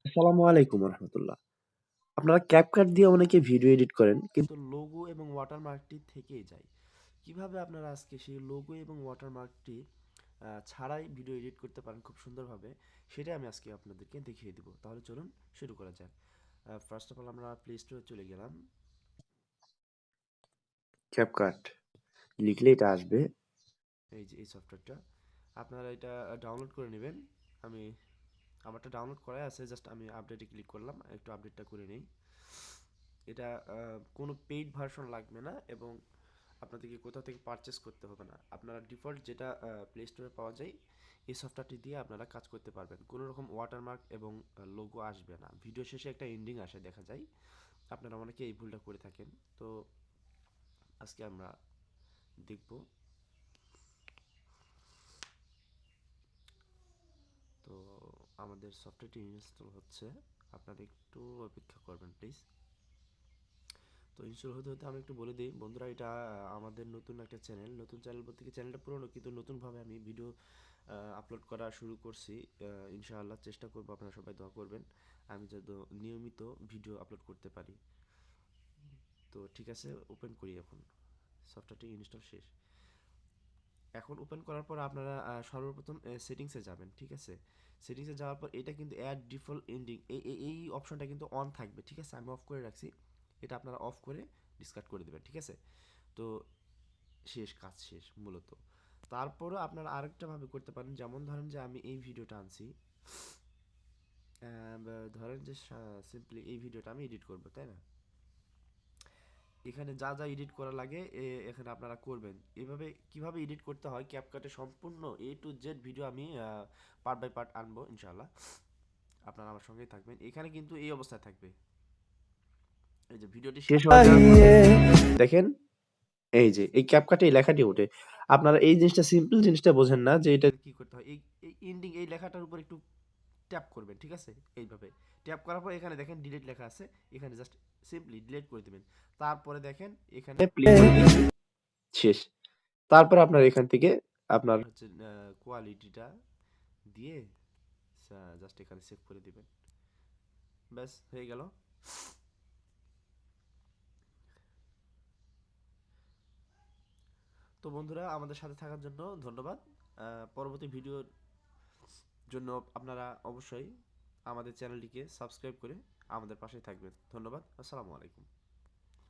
আসসালামু আলাইকুম রহমতুল্লাহ। আপনারা ক্যাপকাট দিয়ে অনেকে ভিডিও এডিট করেন কিন্তু লোগো এবং ওয়াটারমার্কটি থেকেই যায়। কিভাবে আপনারা আজকে সেই লোগো এবং ওয়াটারমার্কটি ছাড়াই ভিডিও এডিট করতে পারেন খুব সুন্দরভাবে, সেটাই আমি আজকে আপনাদেরকে দেখিয়ে দিব। তাহলে চলুন শুরু করা যাক। ফার্স্ট অফ অল আমরা প্লে স্টোরে চলে গেলাম। ক্যাপকাট লিখলে এটা আসবে। এই যে এই সফটওয়্যারটা আপনারা এটা ডাউনলোড করে নেবেন। আমি আমারটা ডাউনলোড করাই আছে, জাস্ট আমি আপডেটে ক্লিক করলাম, একটু আপডেটটা করে নেই। এটা কোনো পেইড ভার্সন লাগবে না এবং আপনাদেরকে কোথাও থেকে পারচেস করতে হবে না। আপনারা ডিফল্ট যেটা প্লে স্টোরে পাওয়া যায় এই সফটওয়্যারটি দিয়ে আপনারা কাজ করতে পারবেন। কোনো রকম ওয়াটারমার্ক এবং লোগো আসবে না। ভিডিও শেষে একটা এন্ডিং আসে দেখা যায়। আপনারা অনেকে এই ভুলটা করে থাকেন। তো আজকে আমরা দেখব। তো আমাদের সফটওয়্যারটি ইনস্টল হচ্ছে, আপনারা একটু অপেক্ষা করবেন প্লিজ। তো ইনস্টল হতে হতে আমি একটু বলে দিই বন্ধুরা, এটা আমাদের নতুন একটা চ্যানেল। নতুন চ্যানেল বলতে কি, চ্যানেলটা পুরনো কিন্তু নতুনভাবে আমি ভিডিও আপলোড করা শুরু করছি। ইনশাআল্লাহ চেষ্টা করব, আপনারা সবাই দোয়া করবেন আমি যাতে নিয়মিত ভিডিও আপলোড করতে পারি। তো ঠিক আছে, ওপেন করি। এখন সফটওয়্যারটি ইনস্টল শেষ। এখন ওপেন করার পর আপনারা সর্বপ্রথম সেটিংসে যাবেন। ঠিক আছে, সেটিংসে যাওয়ার পর এটা কিন্তু অ্যাড ডিফল্ট এন্ডিং এই অপশনটা কিন্তু অন থাকবে। ঠিক আছে, আমি অফ করে রাখছি, এটা আপনারা অফ করে ডিসকার্ড করে দেবেন। ঠিক আছে, তো শেষ, কাজ শেষ মূলত। তারপরও আপনারা আরেকটা ভাবে করতে পারেন, যেমন ধরেন যে আমি এই ভিডিওটা আনছি, ধরেন যে সিম্পলি এই ভিডিওটা আমি এডিট করব, তাই না? এখানে যা যা এডিট করা লাগে এখানে আপনারা করবেন। এভাবে কিভাবে এডিট করতে হয় ক্যাপকাটে সম্পূর্ণ A to Z ভিডিও আমি পার্ট বাই পার্ট আনবো ইনশাআল্লাহ। আপনারা আমার সঙ্গেই থাকবেন। এখানে কিন্তু এই অবস্থায় থাকবে। এই যে ভিডিওটি শেষ হওয়ার দেখেন, এই যে এই ক্যাপকাটে এই লেখাটি ওঠে। আপনারা এই জিনিসটা, সিম্পল জিনিসটা বোঝেন না যে এটা কি করতে হয়। এই এই এন্ডিং এই লেখাটার উপর একটু ট্যাপ করবেন। ঠিক আছে, এইভাবে ট্যাপ করার পর এখানে দেখেন ডিলিট লেখা আছে, এখানে জাস্ট সিম্পলি ডিলিট করে দিবেন। তারপরে দেখেন এখানে প্লে করে দিবেন, শেষ। তারপর আপনার এখান থেকে আপনার হচ্ছে কোয়ালিটিটা দিয়ে জাস্ট এখানে সেভ করে দিবেন। ব্যাস হয়ে গেল। তো বন্ধুরা, আমাদের সাথে থাকার জন্য ধন্যবাদ। পরবর্তী ভিডিওর জন্য আপনারা অবশ্যই আমাদের চ্যানেলটিকে সাবস্ক্রাইব করে আমাদের পাশেই থাকবেন। ধন্যবাদ। আসসালামু আলাইকুম।